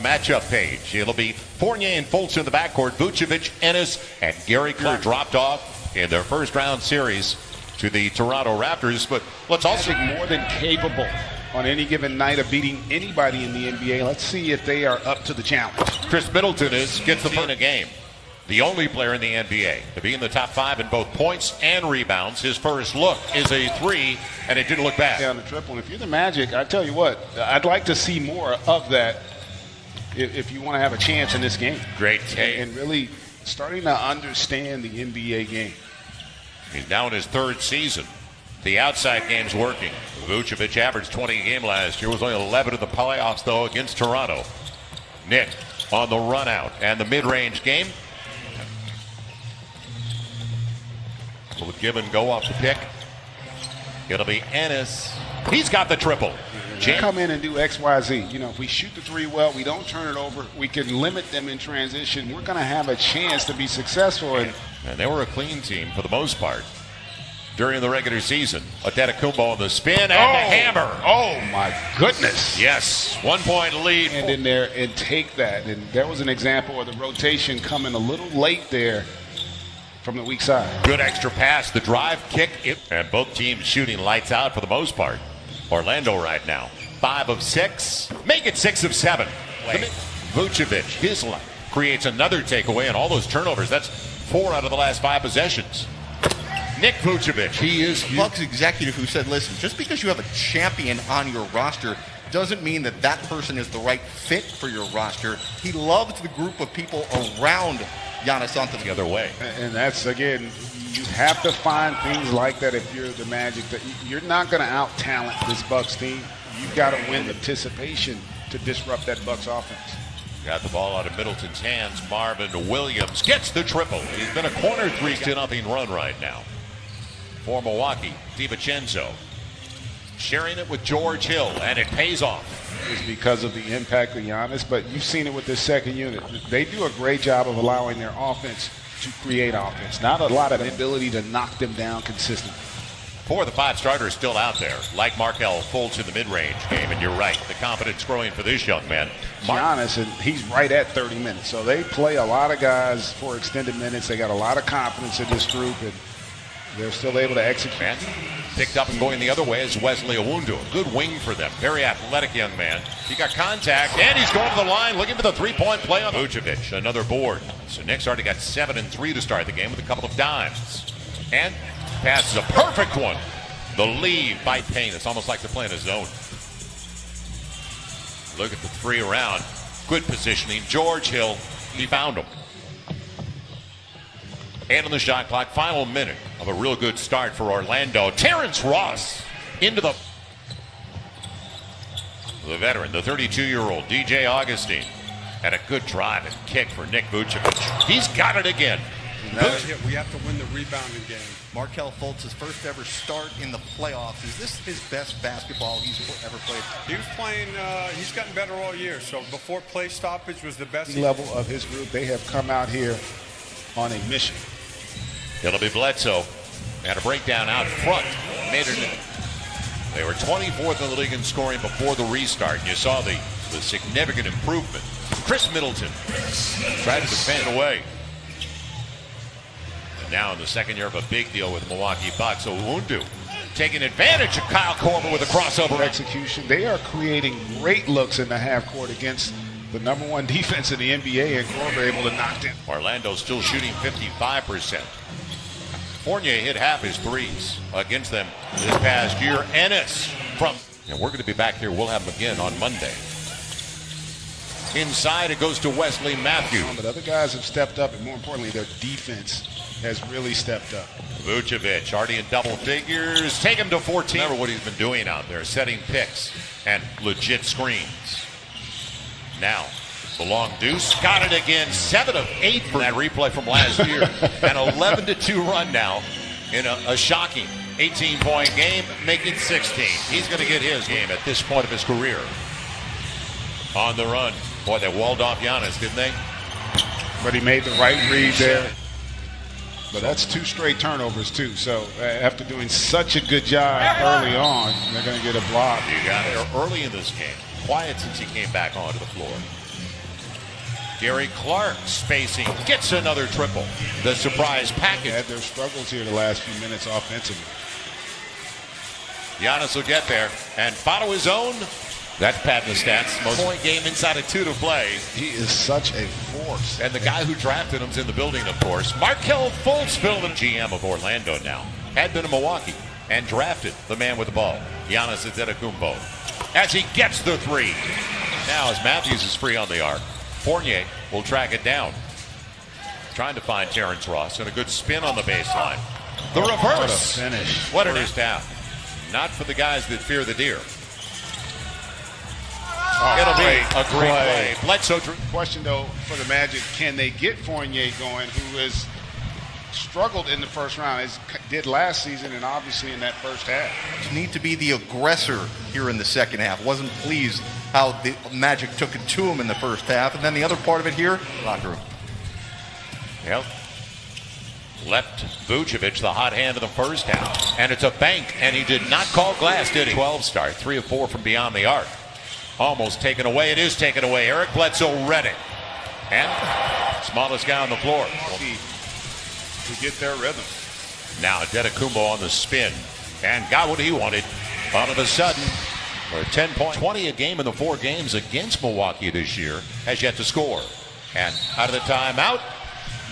matchup page. It'll be Fournier and Fultz in the backcourt, Vucevic, Ennis, and Gary Clark dropped off in their first round series to the Toronto Raptors. But let's also more than capable on any given night of beating anybody in the NBA. Let's see if they are up to the challenge. Chris Middleton gets the point a game. The only player in the NBA to be in the top 5 in both points and rebounds. His first look is a 3, and it didn't look bad. On the triple. And if you're the Magic, I tell you what, I'd like to see more of that if you want to have a chance in this game. Great take. And really starting to understand the NBA game. He's now in his 3rd season. The outside game's working. Vucevic averaged 20 a game last year. Was only 11 in the playoffs, though, against Toronto. Nick on the run out and the mid-range game. Will give and go off the pick. It'll be Ennis. He's got the triple. Come in and do X, Y, Z. You know, if we shoot the 3 well, we don't turn it over, we can limit them in transition. We're going to have a chance to be successful. And they were a clean team for the most part during the regular season. Antetokounmpo on the spin and the hammer. Oh, my goodness. Yes, 1-point lead. And in there and take that. And there was an example of the rotation coming a little late there from the weak side. Good extra pass, the drive, kick, and both teams shooting lights out for the most part. Orlando right now, 5 of 6, make it 6 of 7. Vucevic, his line, creates another takeaway, and all those turnovers, that's 4 out of the last 5 possessions. Nick Vucevic, he is Bucks executive who said, listen, just because you have a champion on your roster doesn't mean that that person is the right fit for your roster. He loves the group of people around Giannis Antetokounmpo. The other way. And that's, again, you have to find things like that if you're the Magic. That you're not going to out-talent this Bucks team. You've got to win anticipation to disrupt that Bucks offense. Got the ball out of Middleton's hands. Marvin Williams gets the triple. He's been a corner 3-0 run right now for Milwaukee. DiVincenzo sharing it with George Hill, and it pays off. Is because of the impact of Giannis, but you've seen it with this second unit. They do a great job of allowing their offense to create offense. Not a lot of ability to knock them down consistently. 4 of the 5 starters still out there, like Markelle Fultz in the mid-range game, and you're right, the confidence growing for this young man. Giannis, and he's right at 30 minutes, so they play a lot of guys for extended minutes. They got a lot of confidence in this group, and they're still able to execute. And picked up and going the other way is Wesley Iwundu. A good wing for them. Very athletic young man. He got contact, and he's going to the line looking for the 3-point play on Vucevic. Another board. So Nick's already got 7 and 3 to start the game with a couple of dimes. And passes a perfect one. The lead by Payne. It's almost like they're playing a zone. Look at the 3 around. Good positioning. George Hill, he found him. And on the shot clock, final minute of a real good start for Orlando. Terrence Ross into the veteran, the 32-year-old DJ Augustine. And a good drive and kick for Nick Vucevic. He's got it again. We have to win the rebounding game. Markelle Fultz's first ever start in the playoffs. Is this his best basketball he's ever played? He was playing, he's gotten better all year. So before play stoppage was the best. Level of his group, they have come out here on a mission. It'll be Bledsoe. Had a breakdown out front. Made it. They were 24th in the league in scoring before the restart. And you saw the significant improvement. Chris Middleton tried to defend away. And now in the second year of a big deal with the Milwaukee Bucks, Iwundu taking advantage of Kyle Korver with a crossover execution. They are creating great looks in the half court against the #1 defense in the NBA, and Korver able to knock them. Orlando still shooting 55%. Fournier hit half his threes against them this past year. Ennis from, and we're going to be back here. We'll have him again on Monday. Inside it goes to Wesley Matthews. But other guys have stepped up, and more importantly, their defense has really stepped up. Vucevic already in double figures. Take him to 14. Remember what he's been doing out there, setting picks and legit screens. Now, the long deuce, got it again, 7 of 8 from that replay from last year. An 11-2 run now in a shocking 18-point game, making 16. He's going to get his game at this point of his career. On the run. Boy, they walled off Giannis, didn't they? But he made the right read there. But that's 2 straight turnovers, too. So after doing such a good job early on, they're going to get a block. You got it early in this game. Quiet since he came back onto the floor. Gary Clark spacing, gets another triple. The surprise package. Had their struggles here the last few minutes offensively. Giannis will get there and follow his own. That's padding the stats. Most point game inside of 2 to play. He is such a force. And the guy who drafted him's in the building, of course. Markelle Fultz, the GM of Orlando now. Had been in Milwaukee and drafted the man with the ball, Giannis Antetokounmpo. As he gets the 3. Now as Matthews is free on the arc, Fournier will track it down. Trying to find Terrence Ross and a good spin on the baseline. The reverse. What a finish. What an first half. Not for the guys that fear the deer. It'll be a great play. Bledsoe. Question though for the Magic, can they get Fournier going, who has struggled in the first round, as did last season and obviously in that first half? You need to be the aggressor here in the second half. Wasn't pleased how the Magic took it to him in the first half. And then the other part of it here, locker room. Yep. Left Vucevic the hot hand of the first half. And it's a bank, and he did not call glass, did he? 12 start, 3 of 4 from beyond the arc. Almost taken away. It is taken away. Eric Bledsoe read it. And smallest guy on the floor. To get their rhythm. Now Antetokounmpo on the spin. And got what he wanted. All of a sudden, for 10 points. 20 a game in the 4 games against Milwaukee this year. Has yet to score. And out of the timeout,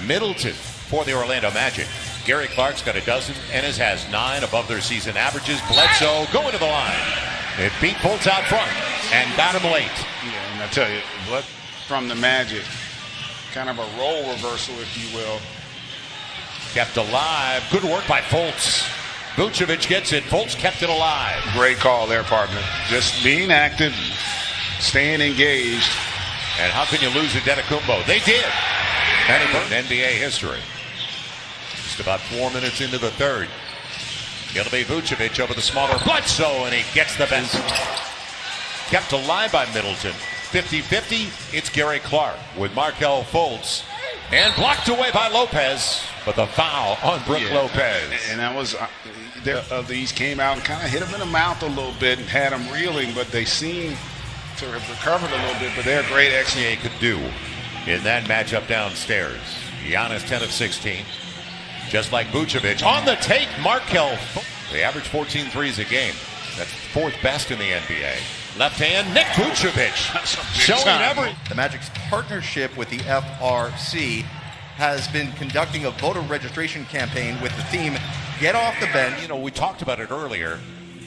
Middleton for the Orlando Magic. Gary Clark's got a dozen. Ennis has 9 above their season averages. Bledsoe going to the line. It beat Fultz out front and got him late. Yeah, and I tell you, from the Magic, kind of a role reversal, if you will. Kept alive. Good work by Fultz. Vucevic gets it. Fultz kept it alive. Great call there, partner. Just being active, staying engaged. And how can you lose Antetokounmpo? They did. And in NBA history. Just about 4 minutes into the third. It'll be Vucevic over the smaller Bledsoe, and he gets the best. Kept alive by Middleton. 50-50, it's Gary Clark with Markelle Fultz. And blocked away by Lopez, but the foul on Brook Lopez. And that was, these came out and kind of hit him in the mouth a little bit and had him reeling, but they seem to have recovered a little bit, but they're great XA could do in that matchup downstairs. Giannis 10 of 16. Just like Vucevic. On the take, Markelle. They average 14 threes a game. That's 4th best in the NBA. Left hand, Nick Vucevic. Showing every. The Magic's partnership with the FRC has been conducting a voter registration campaign with the theme, Get Off the Bench. You know, we talked about it earlier.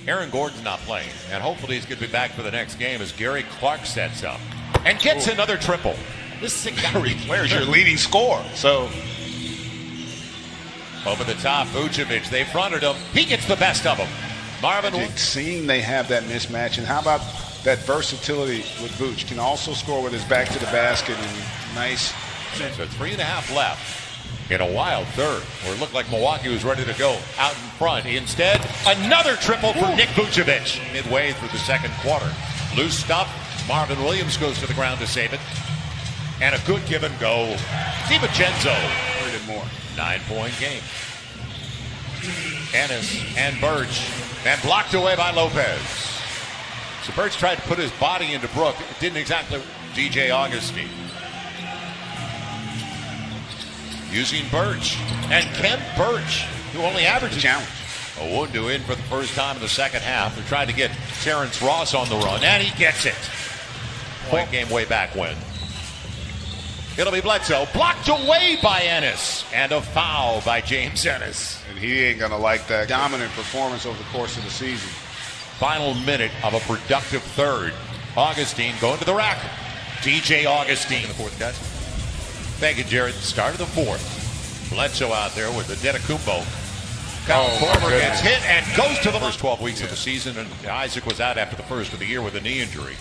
Aaron Gordon's not playing. And hopefully he's going to be back for the next game as Gary Clark sets up. And gets another triple. This is a Gary Clark's your leading scorer. So. Over the top, Vucevic, they fronted him. He gets the best of him. Marvin. Seeing they have that mismatch, and how about that versatility with Vuce? Can also score with his back to the basket and nice. So 3.5 left in a wild third, where it looked like Milwaukee was ready to go out in front. Instead, another triple for Nick Vucevic midway through the second quarter. Loose stop. Marvin Williams goes to the ground to save it. And a good give and go. DiVincenzo. More. 9-point game. Ennis and Birch. And blocked away by Lopez. So Birch tried to put his body into Brook. It didn't exactly. DJ Augustine. Using Birch. And Kent Birch, who only averages. Challenge. Owundu in for the first time in the second half. They're trying to get Terrence Ross on the run. And he gets it. Point game way back when. It'll be Bledsoe, blocked away by Ennis, and a foul by James Ennis. And he ain't going to like that dominant performance over the course of the season. Final minute of a productive third. Augustine going to the rack. DJ Augustine. In the fourth, guys. Thank you, Jared. Start of the fourth. Bledsoe out there with the Antetokounmpo. Kyle Korver gets hit and goes to the first 12 weeks of the season, and Isaac was out after the first of the year with a knee injury.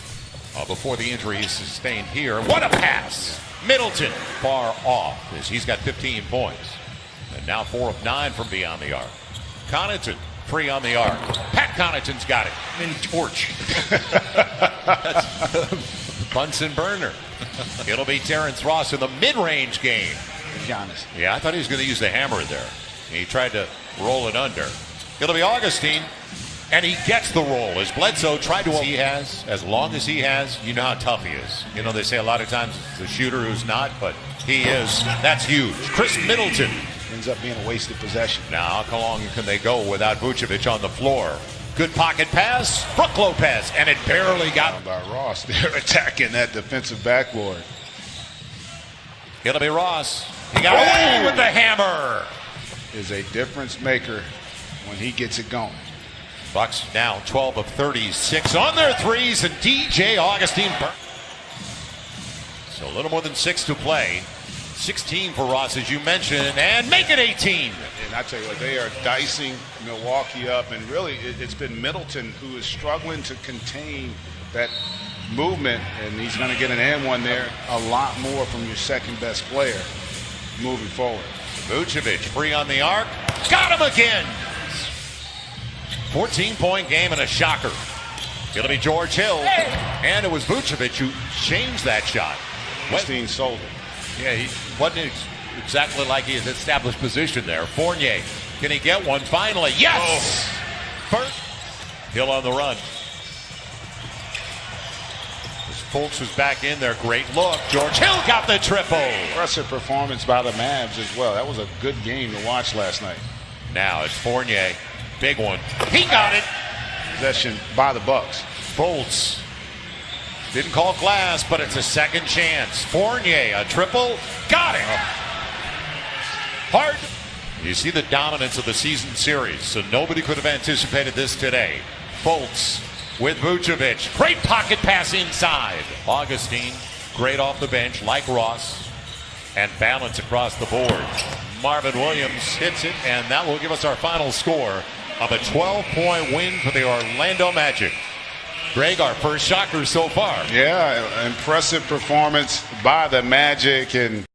Before the injury he sustained here. What a pass! Middleton far off as he's got 15 points. And now 4 of 9 from beyond the arc. Connaughton free on the arc. Pat Connaughton's got it. Mini torch. That's Bunsen burner. It'll be Terrence Ross in the mid-range game. Giannis. Yeah, I thought he was going to use the hammer there. He tried to roll it under. It'll be Augustine. And he gets the roll. As Bledsoe tried to, he has, as long as he has, you know how tough he is. You know, they say a lot of times it's the shooter who's not, but he is. That's huge. Chris Middleton. Ends up being a wasted possession. Now, how long can they go without Vucevic on the floor? Good pocket pass. Brook Lopez, and it barely got by Ross. They're attacking that defensive backboard. It'll be Ross. He got away with the hammer. Is a difference maker when he gets it going. Bucks now 12 of 36 on their threes, and DJ Augustine. So a little more than 6 to play. 16 for Ross, as you mentioned, and make it 18. And I tell you what, they are dicing Milwaukee up, and really it's been Middleton who is struggling to contain that movement, and he's going to get an and one there. A lot more from your second best player moving forward. Vucevic free on the arc. Got him again. 14-point game and a shocker. It'll be George Hill. And it was Vucevic who changed that shot. Westeen sold it. Yeah, he wasn't exactly like he had established position there. Fournier, can he get one finally? Yes! First. Hill on the run. As Fultz was back in there, great look. George Hill got the triple. Impressive performance by the Mavs as well. That was a good game to watch last night. Now it's Fournier. Big one. He got it. Possession by the Bucks. Fultz didn't call glass, but it's a second chance. Fournier, a triple. Got it. Hard. You see the dominance of the season series, so nobody could have anticipated this today. Fultz with Vucevic. Great pocket pass inside. Augustine, great off the bench, like Ross, and balance across the board. Marvin Williams hits it, and that will give us our final score of a 12-point win for the Orlando Magic. Greg, our first shocker so far. Yeah, impressive performance by the Magic, and